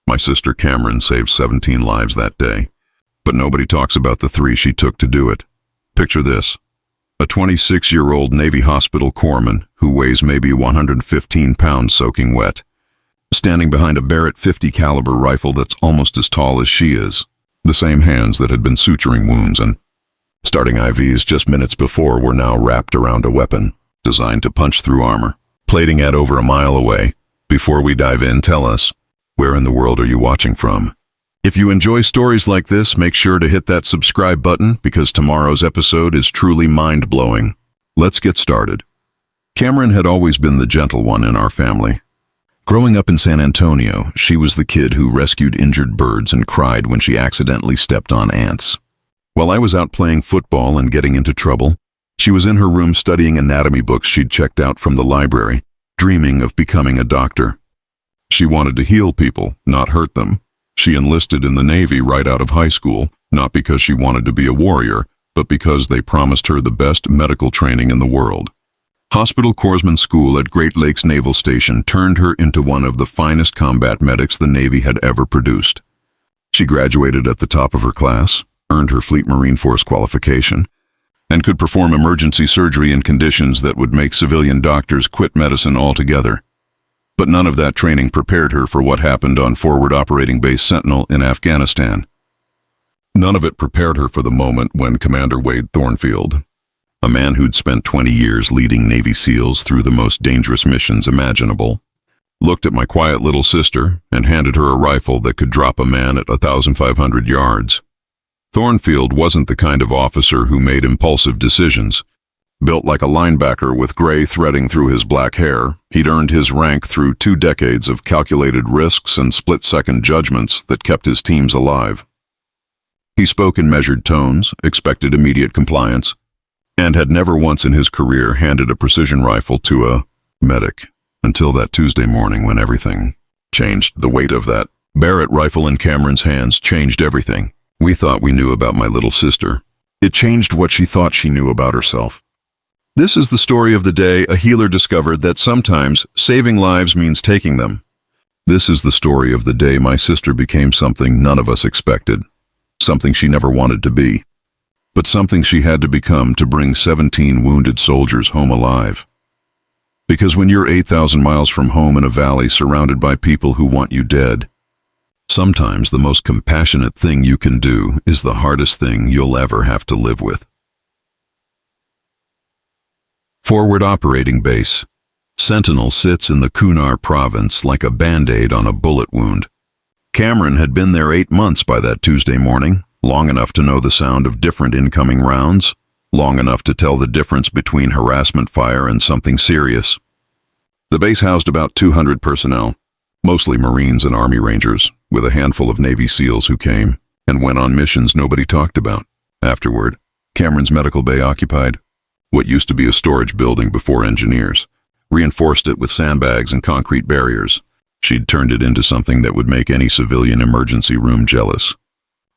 My sister Cameron saved 17 lives that day, but nobody talks about the 3 she took to do it. Picture this. A 26-year-old Navy hospital corpsman who weighs maybe 115 pounds soaking wet, standing behind a Barrett .50 caliber rifle that's almost as tall as she is, the same hands that had been suturing wounds and starting IVs just minutes before were now wrapped around a weapon designed to punch through armor, plating at over a mile away. Before we dive in, tell us, where in the world are you watching from? If you enjoy stories like this, make sure to hit that subscribe button because tomorrow's episode is truly mind-blowing. Let's get started. Cameron had always been the gentle one in our family. Growing up in San Antonio, she was the kid who rescued injured birds and cried when she accidentally stepped on ants. While I was out playing football and getting into trouble, she was in her room studying anatomy books she'd checked out from the library, dreaming of becoming a doctor. She wanted to heal people, not hurt them. She enlisted in the Navy right out of high school, not because she wanted to be a warrior, but because they promised her the best medical training in the world. Hospital Corpsman School at Great Lakes Naval Station turned her into one of the finest combat medics the Navy had ever produced. She graduated at the top of her class, earned her Fleet Marine Force qualification, and could perform emergency surgery in conditions that would make civilian doctors quit medicine altogether. But none of that training prepared her for what happened on Forward Operating Base Sentinel in Afghanistan. None of it prepared her for the moment when Commander Wade Thornfield, a man who'd spent 20 years leading Navy SEALs through the most dangerous missions imaginable, looked at my quiet little sister and handed her a rifle that could drop a man at 1,500 yards. Thornfield wasn't the kind of officer who made impulsive decisions. Built like a linebacker with gray threading through his black hair, he'd earned his rank through 2 decades of calculated risks and split-second judgments that kept his teams alive. He spoke in measured tones, expected immediate compliance, and had never once in his career handed a precision rifle to a medic, until that Tuesday morning when everything changed. The weight of that Barrett rifle in Cameron's hands changed everything we thought we knew about my little sister. It changed what she thought she knew about herself. This is the story of the day a healer discovered that sometimes saving lives means taking them. This is the story of the day my sister became something none of us expected, something she never wanted to be, but something she had to become to bring 17 wounded soldiers home alive. Because when you're 8,000 miles from home in a valley surrounded by people who want you dead, sometimes the most compassionate thing you can do is the hardest thing you'll ever have to live with. Forward Operating Base. Sentinel sits in the Kunar province like a band-aid on a bullet wound. Cameron had been there 8 months by that Tuesday morning, long enough to know the sound of different incoming rounds, long enough to tell the difference between harassment fire and something serious. The base housed about 200 personnel, mostly Marines and Army Rangers, with a handful of Navy SEALs who came and went on missions nobody talked about. Afterward, Cameron's medical bay occupied what used to be a storage building before engineers reinforced it with sandbags and concrete barriers. She'd turned it into something that would make any civilian emergency room jealous.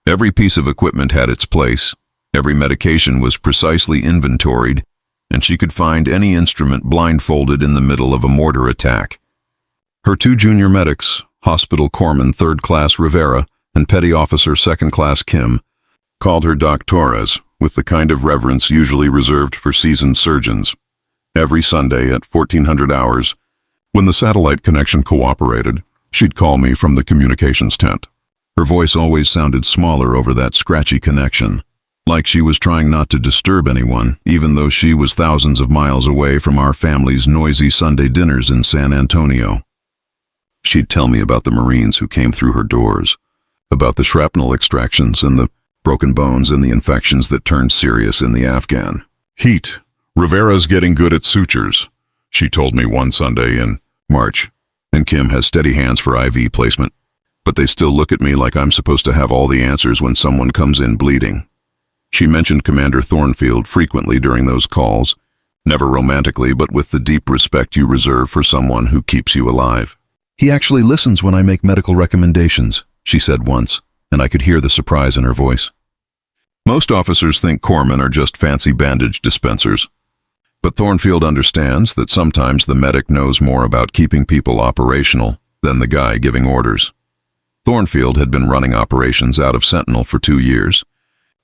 Every piece of equipment had its place, every medication was precisely inventoried, and she could find any instrument blindfolded in the middle of a mortar attack. Her 2 junior medics, Hospital Corpsman 3rd Class Rivera and Petty Officer 2nd Class Kim, called her Doc Torres, with the kind of reverence usually reserved for seasoned surgeons. Every Sunday at 1400 hours, when the satellite connection cooperated, she'd call me from the communications tent. Her voice always sounded smaller over that scratchy connection, like she was trying not to disturb anyone, even though she was thousands of miles away from our family's noisy Sunday dinners in San Antonio. She'd tell me about the Marines who came through her doors, about the shrapnel extractions and the broken bones and the infections that turned serious in the Afghan heat. Rivera's getting good at sutures, she told me one Sunday in March, and Kim has steady hands for IV placement, but they still look at me like I'm supposed to have all the answers when someone comes in bleeding. She mentioned Commander Thornfield frequently during those calls, never romantically but with the deep respect you reserve for someone who keeps you alive. "He actually listens when I make medical recommendations," she said once, and I could hear the surprise in her voice. Most officers think corpsmen are just fancy bandage dispensers, but Thornfield understands that sometimes the medic knows more about keeping people operational than the guy giving orders. Thornfield had been running operations out of Sentinel for 2 years,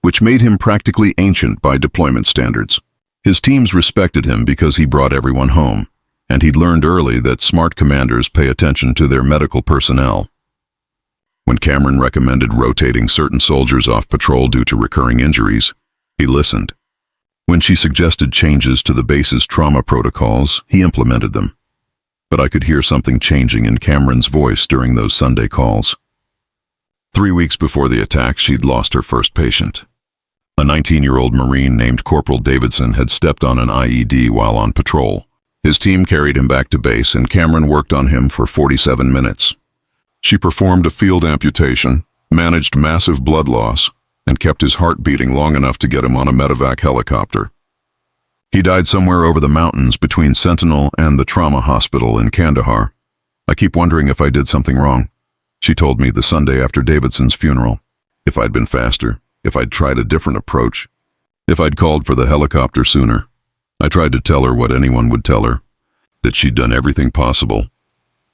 which made him practically ancient by deployment standards. His teams respected him because he brought everyone home, and he'd learned early that smart commanders pay attention to their medical personnel. When Cameron recommended rotating certain soldiers off patrol due to recurring injuries, he listened. When she suggested changes to the base's trauma protocols, he implemented them. But I could hear something changing in Cameron's voice during those Sunday calls. 3 weeks before the attack, she'd lost her first patient. A 19-year-old Marine named Corporal Davidson had stepped on an IED while on patrol. His team carried him back to base, and Cameron worked on him for 47 minutes. She performed a field amputation, managed massive blood loss, and kept his heart beating long enough to get him on a medevac helicopter. He died somewhere over the mountains between Sentinel and the trauma hospital in Kandahar. I keep wondering if I did something wrong, she told me the Sunday after Davidson's funeral. If I'd been faster, if I'd tried a different approach, if I'd called for the helicopter sooner. I tried to tell her what anyone would tell her, that she'd done everything possible,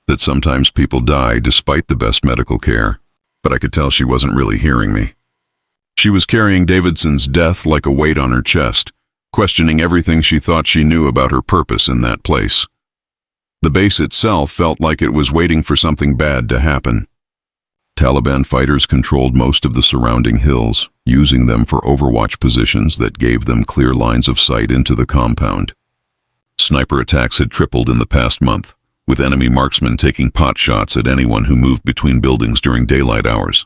that sometimes people die despite the best medical care, but I could tell she wasn't really hearing me. She was carrying Davidson's death like a weight on her chest, questioning everything she thought she knew about her purpose in that place. The base itself felt like it was waiting for something bad to happen. Taliban fighters controlled most of the surrounding hills, using them for overwatch positions that gave them clear lines of sight into the compound. Sniper attacks had tripled in the past month, with enemy marksmen taking pot shots at anyone who moved between buildings during daylight hours.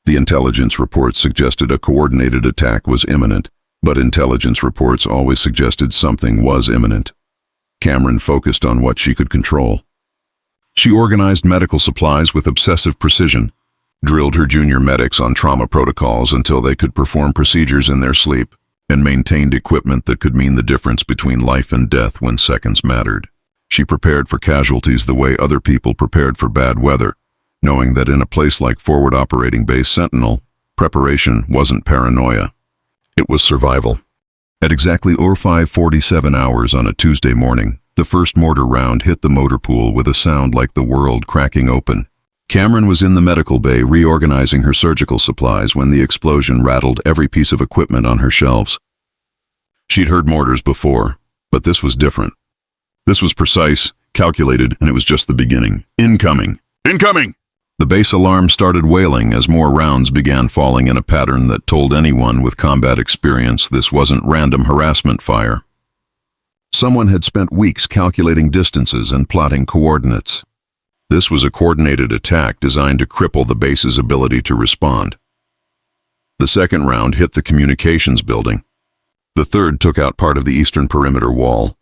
The intelligence reports suggested a coordinated attack was imminent, but intelligence reports always suggested something was imminent. Cameron focused on what she could control. She organized medical supplies with obsessive precision, drilled her junior medics on trauma protocols until they could perform procedures in their sleep, and maintained equipment that could mean the difference between life and death when seconds mattered. She prepared for casualties the way other people prepared for bad weather, knowing that in a place like Forward Operating Base Sentinel, preparation wasn't paranoia. It was survival. At exactly 05:47 hours on a Tuesday morning, the first mortar round hit the motor pool with a sound like the world cracking open. Cameron was in the medical bay reorganizing her surgical supplies when the explosion rattled every piece of equipment on her shelves. She'd heard mortars before, but this was different. This was precise, calculated, and it was just the beginning. Incoming! Incoming! The base alarm started wailing as more rounds began falling in a pattern that told anyone with combat experience this wasn't random harassment fire. Someone had spent weeks calculating distances and plotting coordinates. This was a coordinated attack designed to cripple the base's ability to respond. The second round hit the communications building. The third took out part of the eastern perimeter wall.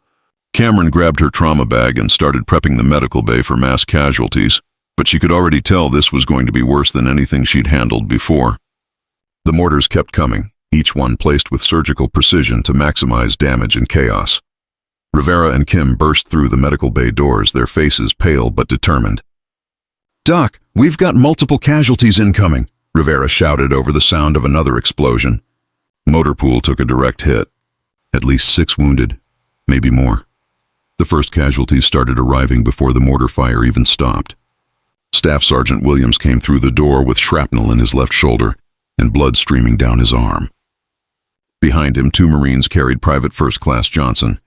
Cameron grabbed her trauma bag and started prepping the medical bay for mass casualties, but she could already tell this was going to be worse than anything she'd handled before. The mortars kept coming, each one placed with surgical precision to maximize damage and chaos. Rivera and Kim burst through the medical bay doors, their faces pale but determined. "Doc, we've got multiple casualties incoming," Rivera shouted over the sound of another explosion. Motor pool took a direct hit. At least 6 wounded, maybe more. The first casualties started arriving before the mortar fire even stopped. Staff Sergeant Williams came through the door with shrapnel in his left shoulder and blood streaming down his arm. Behind him, 2 Marines carried Private First Class Johnson,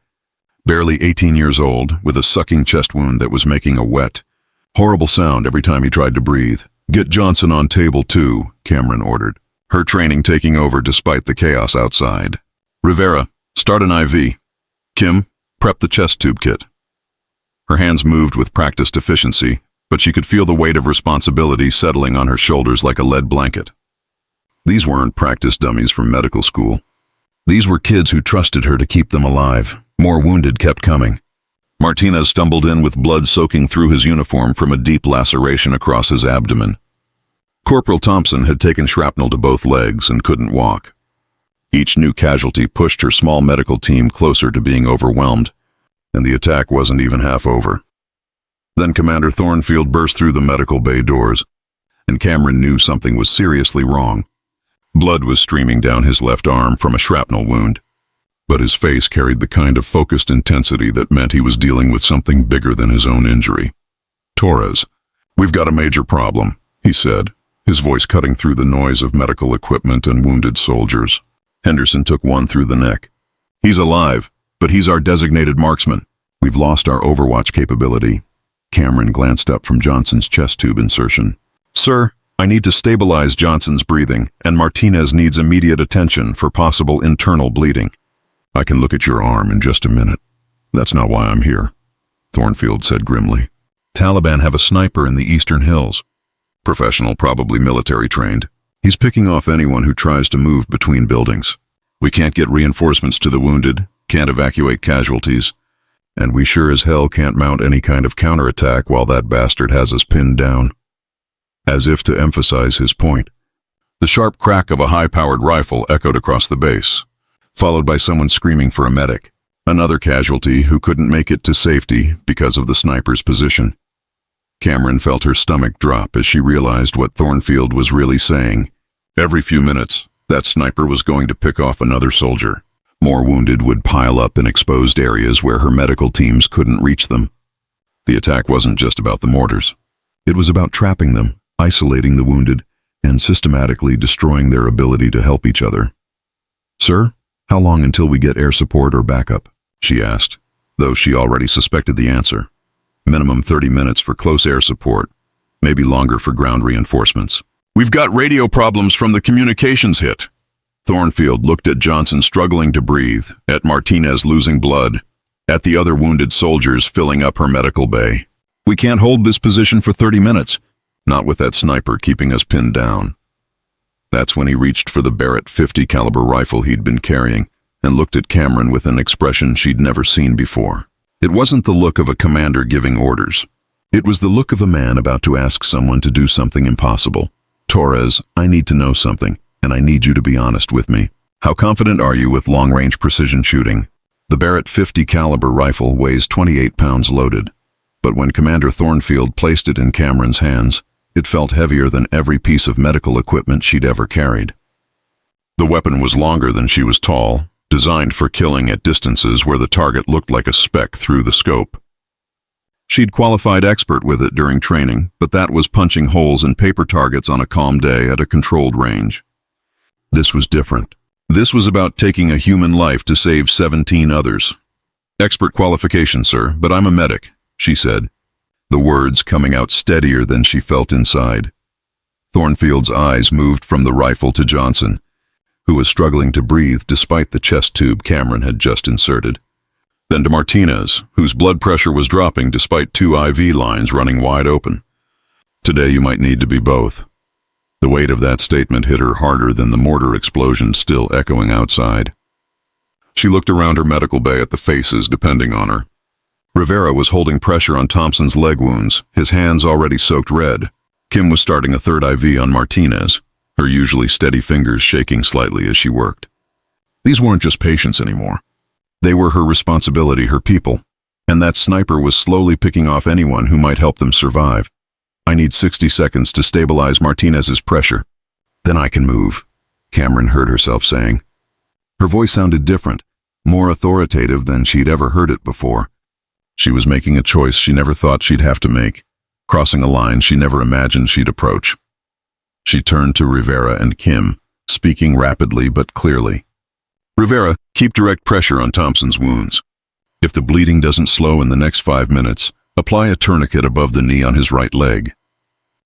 barely 18 years old, with a sucking chest wound that was making a wet, horrible sound every time he tried to breathe. "Get Johnson on table 2, Cameron ordered, her training taking over despite the chaos outside. "Rivera, start an IV. Kim, prep the chest tube kit." Her hands moved with practiced efficiency, but she could feel the weight of responsibility settling on her shoulders like a lead blanket. These weren't practice dummies from medical school. These were kids who trusted her to keep them alive. More wounded kept coming. Martinez stumbled in with blood soaking through his uniform from a deep laceration across his abdomen. Corporal Thompson had taken shrapnel to both legs and couldn't walk. Each new casualty pushed her small medical team closer to being overwhelmed, and the attack wasn't even half over. Then Commander Thornfield burst through the medical bay doors, and Cameron knew something was seriously wrong. Blood was streaming down his left arm from a shrapnel wound, but his face carried the kind of focused intensity that meant he was dealing with something bigger than his own injury. "Torres, we've got a major problem," he said, his voice cutting through the noise of medical equipment and wounded soldiers. Henderson took one through the neck. He's alive, but he's our designated marksman. We've lost our overwatch capability. Cameron glanced up from Johnson's chest tube insertion. Sir, I need to stabilize Johnson's breathing, and Martinez needs immediate attention for possible internal bleeding. I can look at your arm in just a minute. That's not why I'm here, Thornfield said grimly. Taliban have a sniper in the Eastern Hills. Professional, probably military trained. He's picking off anyone who tries to move between buildings. We can't get reinforcements to the wounded, can't evacuate casualties, and we sure as hell can't mount any kind of counterattack while that bastard has us pinned down. As if to emphasize his point, the sharp crack of a high-powered rifle echoed across the base, followed by someone screaming for a medic, another casualty who couldn't make it to safety because of the sniper's position. Cameron felt her stomach drop as she realized what Thornfield was really saying. Every few minutes, that sniper was going to pick off another soldier. More wounded would pile up in exposed areas where her medical teams couldn't reach them. The attack wasn't just about the mortars. It was about trapping them, isolating the wounded, and systematically destroying their ability to help each other. Sir, how long until we get air support or backup? She asked, though she already suspected the answer. Minimum 30 minutes for close air support, maybe longer for ground reinforcements. We've got radio problems from the communications hit. Thornfield looked at Johnson struggling to breathe, at Martinez losing blood, at the other wounded soldiers filling up her medical bay. We can't hold this position for 30 minutes, not with that sniper keeping us pinned down. That's when he reached for the Barrett .50 caliber rifle he'd been carrying and looked at Cameron with an expression she'd never seen before. It wasn't the look of a commander giving orders. It was the look of a man about to ask someone to do something impossible. Torres, I need to know something, and I need you to be honest with me. How confident are you with long-range precision shooting? The Barrett .50 caliber rifle weighs 28 pounds loaded, but when Commander Thornfield placed it in Cameron's hands, it felt heavier than every piece of medical equipment she'd ever carried. The weapon was longer than she was tall, designed for killing at distances where the target looked like a speck through the scope. She'd qualified expert with it during training, but that was punching holes in paper targets on a calm day at a controlled range. This was different. This was about taking a human life to save 17 others. Expert qualification, sir, but I'm a medic, she said, the words coming out steadier than she felt inside. Thornfield's eyes moved from the rifle to Johnson, who was struggling to breathe despite the chest tube Cameron had just inserted. Then to Martinez, whose blood pressure was dropping despite 2 IV lines running wide open. Today you might need to be both. The weight of that statement hit her harder than the mortar explosion still echoing outside. She looked around her medical bay at the faces depending on her. Rivera was holding pressure on Thompson's leg wounds, his hands already soaked red. Kim was starting a 3rd IV on Martinez, her usually steady fingers shaking slightly as she worked. These weren't just patients anymore. They were her responsibility, her people, and that sniper was slowly picking off anyone who might help them survive. I need 60 seconds to stabilize Martinez's pressure. Then I can move, Cameron heard herself saying. Her voice sounded different, more authoritative than she'd ever heard it before. She was making a choice she never thought she'd have to make, crossing a line she never imagined she'd approach. She turned to Rivera and Kim, speaking rapidly but clearly. Rivera, keep direct pressure on Thompson's wounds. If the bleeding doesn't slow in the next 5 minutes, apply a tourniquet above the knee on his right leg.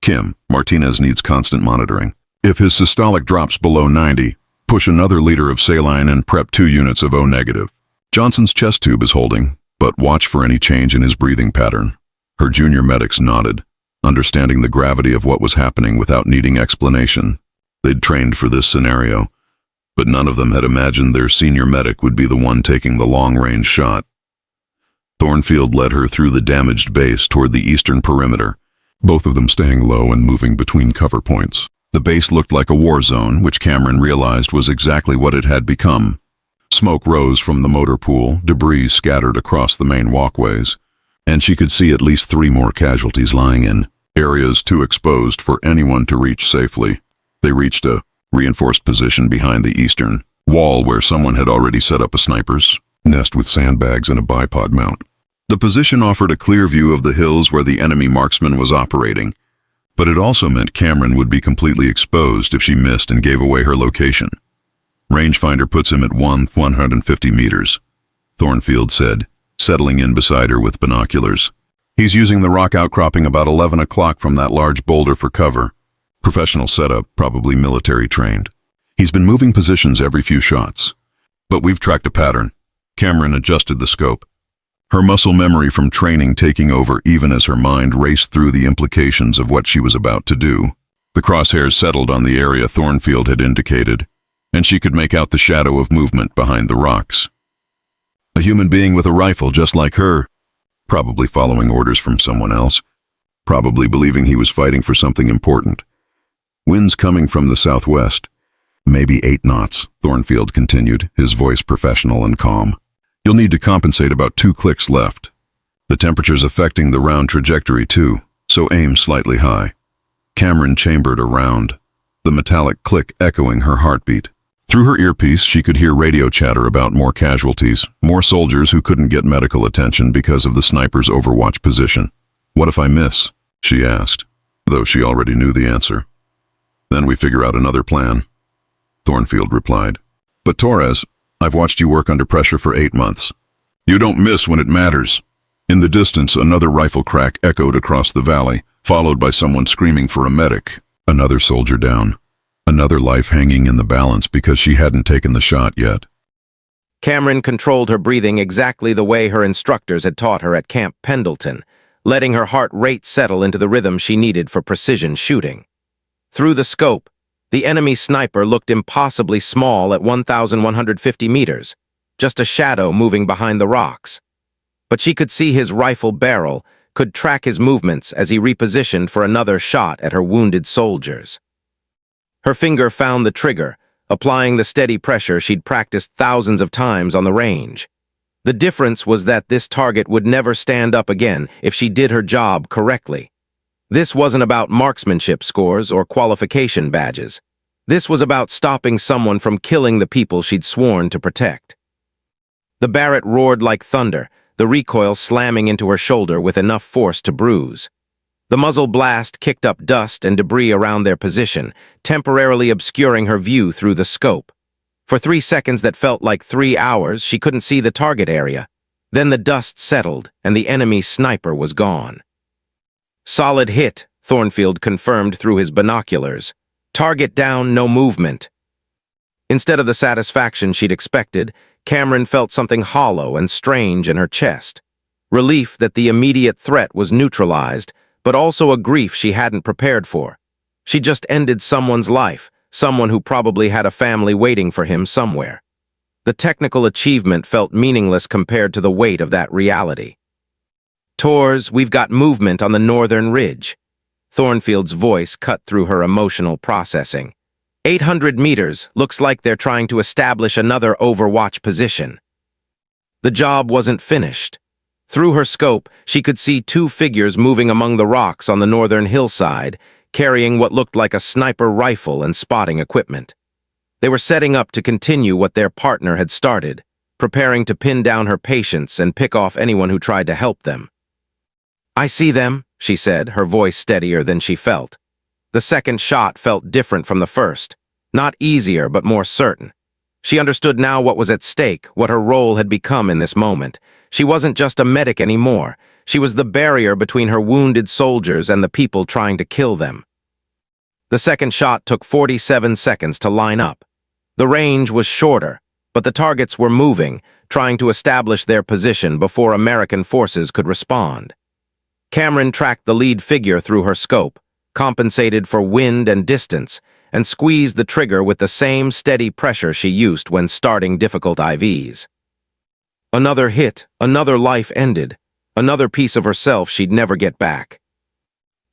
Kim, Martinez needs constant monitoring. If his systolic drops below 90, push another liter of saline and prep 2 units of O-. Johnson's chest tube is holding, but watch for any change in his breathing pattern. Her junior medics nodded, understanding the gravity of what was happening without needing explanation. They'd trained for this scenario, but none of them had imagined their senior medic would be the one taking the long-range shot. Thornfield led her through the damaged base toward the eastern perimeter, both of them staying low and moving between cover points. The base looked like a war zone, which Cameron realized was exactly what it had become. Smoke rose from the motor pool, debris scattered across the main walkways, and she could see at least 3 more casualties lying in areas too exposed for anyone to reach safely. They reached a reinforced position behind the eastern wall where someone had already set up a sniper's nest with sandbags and a bipod mount. The position offered a clear view of the hills where the enemy marksman was operating, But it also meant Cameron would be completely exposed if she missed and gave away her location. Rangefinder puts him at 150 meters, Thornfield said, settling in beside her with binoculars. He's using the rock outcropping about 11 o'clock from that large boulder for cover. Professional setup, probably military trained. He's been moving positions every few shots. But we've tracked a pattern. Cameron adjusted the scope, her muscle memory from training taking over even as her mind raced through the implications of what she was about to do. The crosshairs settled on the area Thornfield had indicated, and she could make out the shadow of movement behind the rocks. A human being with a rifle just like her, probably following orders from someone else, probably believing he was fighting for something important. Winds coming from the southwest. Maybe 8 knots, Thornfield continued, his voice professional and calm. You'll need to compensate about 2 clicks left. The temperature's affecting the round trajectory too, so aim slightly high. Cameron chambered a round, the metallic click echoing her heartbeat. Through her earpiece, she could hear radio chatter about more casualties, more soldiers who couldn't get medical attention because of the sniper's overwatch position. What if I miss? She asked, though she already knew the answer. Then we figure out another plan, Thornfield replied. But Torres, I've watched you work under pressure for 8 months. You don't miss when it matters. In the distance, another rifle crack echoed across the valley, followed by someone screaming for a medic. Another soldier down. Another life hanging in the balance because she hadn't taken the shot yet. Cameron controlled her breathing exactly the way her instructors had taught her at Camp Pendleton, letting her heart rate settle into the rhythm she needed for precision shooting. Through the scope, the enemy sniper looked impossibly small at 1,150 meters, just a shadow moving behind the rocks. But she could see his rifle barrel, could track his movements as he repositioned for another shot at her wounded soldiers. Her finger found the trigger, applying the steady pressure she'd practiced thousands of times on the range. The difference was that this target would never stand up again if she did her job correctly. This wasn't about marksmanship scores or qualification badges. This was about stopping someone from killing the people she'd sworn to protect. The Barrett roared like thunder, the recoil slamming into her shoulder with enough force to bruise. The muzzle blast kicked up dust and debris around their position, temporarily obscuring her view through the scope. For 3 seconds that felt like 3 hours, she couldn't see the target area. Then the dust settled, and the enemy sniper was gone. Solid hit, Thornfield confirmed through his binoculars. Target down, no movement. Instead of the satisfaction she'd expected, Cameron felt something hollow and strange in her chest. Relief that the immediate threat was neutralized, but also a grief she hadn't prepared for. She just ended someone's life, someone who probably had a family waiting for him somewhere. The technical achievement felt meaningless compared to the weight of that reality. Tors, we've got movement on the northern ridge. Thornfield's voice cut through her emotional processing. 800 meters, looks like they're trying to establish another overwatch position. The job wasn't finished. Through her scope, she could see 2 figures moving among the rocks on the northern hillside, carrying what looked like a sniper rifle and spotting equipment. They were setting up to continue what their partner had started, preparing to pin down her patients and pick off anyone who tried to help them. I see them, she said, her voice steadier than she felt. The second shot felt different from the first, not easier but more certain. She understood now what was at stake, what her role had become in this moment. She wasn't just a medic anymore. She was the barrier between her wounded soldiers and the people trying to kill them. The second shot took 47 seconds to line up. The range was shorter, but the targets were moving, trying to establish their position before American forces could respond. Cameron tracked the lead figure through her scope, compensated for wind and distance, and squeezed the trigger with the same steady pressure she used when starting difficult IVs. Another hit, another life ended, another piece of herself she'd never get back.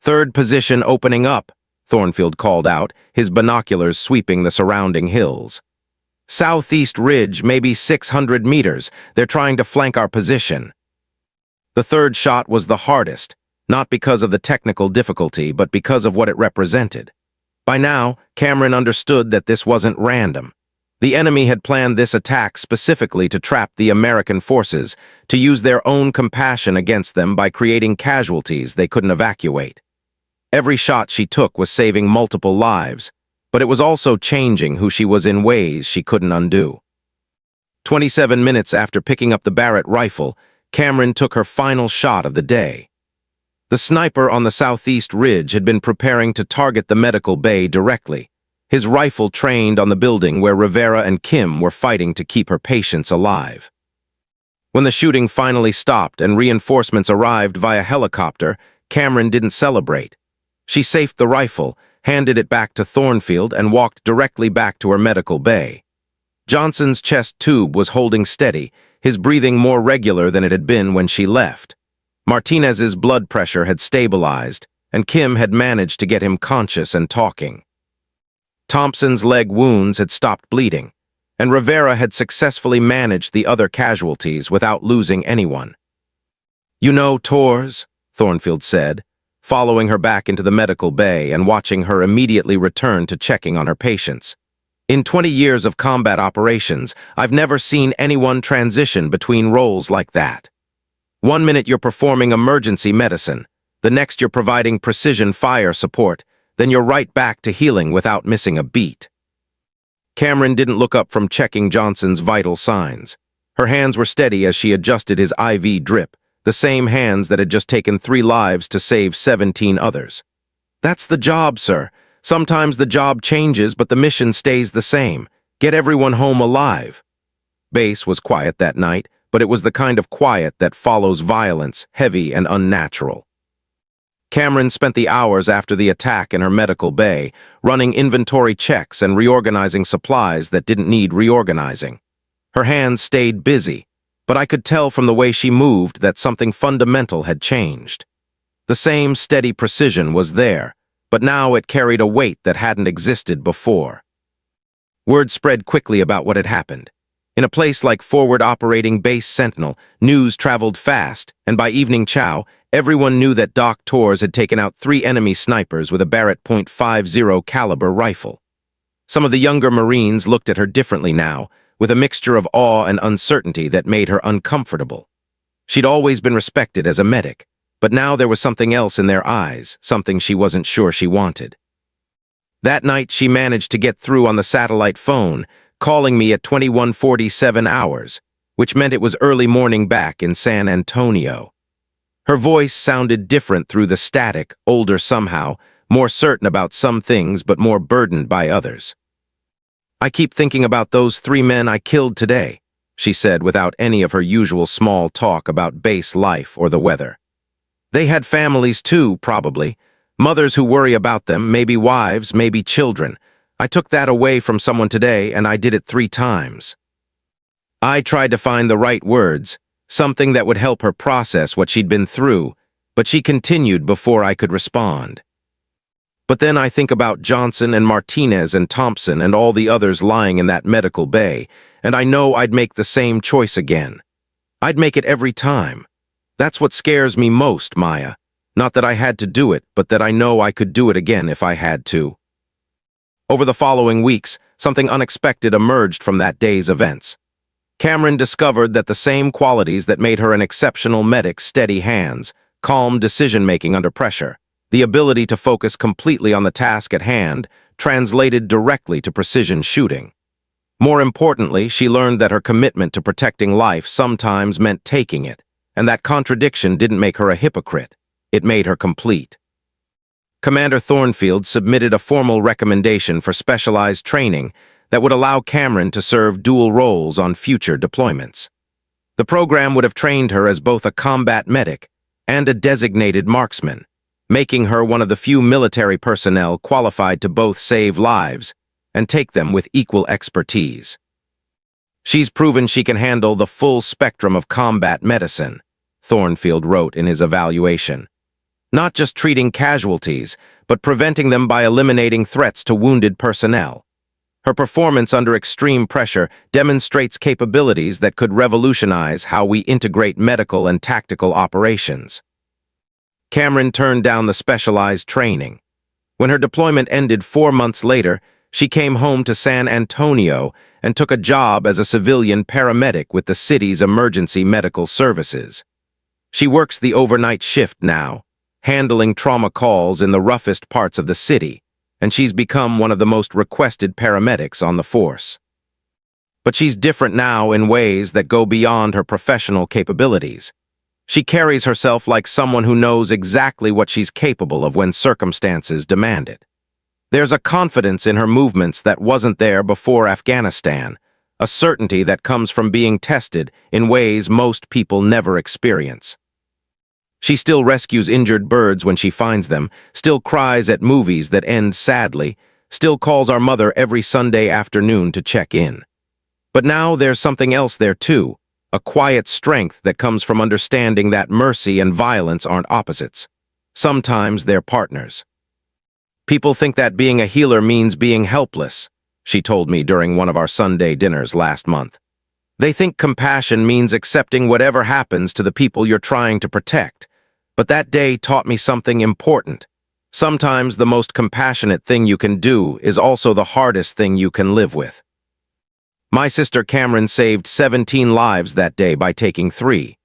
Third position opening up, Thornfield called out, his binoculars sweeping the surrounding hills. Southeast ridge, maybe 600 meters. They're trying to flank our position. The third shot was the hardest, not because of the technical difficulty, but because of what it represented. By now, Cameron understood that this wasn't random. The enemy had planned this attack specifically to trap the American forces, to use their own compassion against them by creating casualties they couldn't evacuate. Every shot she took was saving multiple lives, but it was also changing who she was in ways she couldn't undo. 27 minutes after picking up the Barrett rifle, Cameron took her final shot of the day. The sniper on the southeast ridge had been preparing to target the medical bay directly, his rifle trained on the building where Rivera and Kim were fighting to keep her patients alive. When the shooting finally stopped and reinforcements arrived via helicopter, Cameron didn't celebrate. She safed the rifle, handed it back to Thornfield, and walked directly back to her medical bay. Johnson's chest tube was holding steady, his breathing more regular than it had been when she left. Martinez's blood pressure had stabilized, and Kim had managed to get him conscious and talking. Thompson's leg wounds had stopped bleeding, and Rivera had successfully managed the other casualties without losing anyone. "You know, Tors," Thornfield said, following her back into the medical bay and watching her immediately return to checking on her patients. "In 20 years of combat operations, I've never seen anyone transition between roles like that. 1 minute you're performing emergency medicine, the next you're providing precision fire support, then you're right back to healing without missing a beat." Cameron didn't look up from checking Johnson's vital signs. Her hands were steady as she adjusted his IV drip, the same hands that had just taken 3 lives to save 17 others. "That's the job, sir. Sometimes the job changes, but the mission stays the same. Get everyone home alive." Base was quiet that night, but it was the kind of quiet that follows violence, heavy and unnatural. Cameron spent the hours after the attack in her medical bay, running inventory checks and reorganizing supplies that didn't need reorganizing. Her hands stayed busy, but I could tell from the way she moved that something fundamental had changed. The same steady precision was there, but now it carried a weight that hadn't existed before. Word spread quickly about what had happened. In a place like Forward Operating Base Sentinel, news traveled fast, and by evening chow, everyone knew that Doc Tors had taken out 3 enemy snipers with a Barrett .50 caliber rifle. Some of the younger Marines looked at her differently now, with a mixture of awe and uncertainty that made her uncomfortable. She'd always been respected as a medic, but now there was something else in their eyes, something she wasn't sure she wanted. That night she managed to get through on the satellite phone, calling me at 21:47 hours, which meant it was early morning back in San Antonio. Her voice sounded different through the static, older somehow, more certain about some things but more burdened by others. "I keep thinking about those 3 men I killed today," she said without any of her usual small talk about base life or the weather. "They had families too, probably. Mothers who worry about them, maybe wives, maybe children. I took that away from someone today, and I did it 3 times. I tried to find the right words, something that would help her process what she'd been through, but she continued before I could respond. But then I think about Johnson and Martinez and Thompson and all the others lying in that medical bay, and I know I'd make the same choice again. I'd make it every time. That's what scares me most, Maya. Not that I had to do it, but that I know I could do it again if I had to." Over the following weeks, something unexpected emerged from that day's events. Cameron discovered that the same qualities that made her an exceptional medic, steady hands, calm decision-making under pressure, the ability to focus completely on the task at hand, translated directly to precision shooting. More importantly, she learned that her commitment to protecting life sometimes meant taking it, and that contradiction didn't make her a hypocrite. It made her complete. Commander Thornfield submitted a formal recommendation for specialized training that would allow Cameron to serve dual roles on future deployments. The program would have trained her as both a combat medic and a designated marksman, making her one of the few military personnel qualified to both save lives and take them with equal expertise. "She's proven she can handle the full spectrum of combat medicine," Thornfield wrote in his evaluation. "Not just treating casualties, but preventing them by eliminating threats to wounded personnel. Her performance under extreme pressure demonstrates capabilities that could revolutionize how we integrate medical and tactical operations." Cameron turned down the specialized training. When her deployment ended 4 months later, she came home to San Antonio and took a job as a civilian paramedic with the city's emergency medical services. She works the overnight shift now, handling trauma calls in the roughest parts of the city, and she's become one of the most requested paramedics on the force. But she's different now in ways that go beyond her professional capabilities. She carries herself like someone who knows exactly what she's capable of when circumstances demand it. There's a confidence in her movements that wasn't there before Afghanistan, a certainty that comes from being tested in ways most people never experience. She still rescues injured birds when she finds them, still cries at movies that end sadly, still calls our mother every Sunday afternoon to check in. But now there's something else there too, a quiet strength that comes from understanding that mercy and violence aren't opposites. Sometimes they're partners. People think that being a healer means being helpless, she told me during one of our Sunday dinners last month. They think compassion means accepting whatever happens to the people you're trying to protect. But that day taught me something important. Sometimes the most compassionate thing you can do is also the hardest thing you can live with. My sister Cameron saved 17 lives that day by taking 3.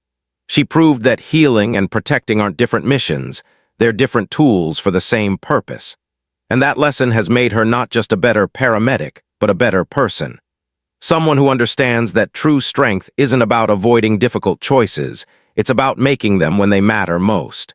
She proved that healing and protecting aren't different missions, they're different tools for the same purpose. And that lesson has made her not just a better paramedic, but a better person. Someone who understands that true strength isn't about avoiding difficult choices, it's about making them when they matter most.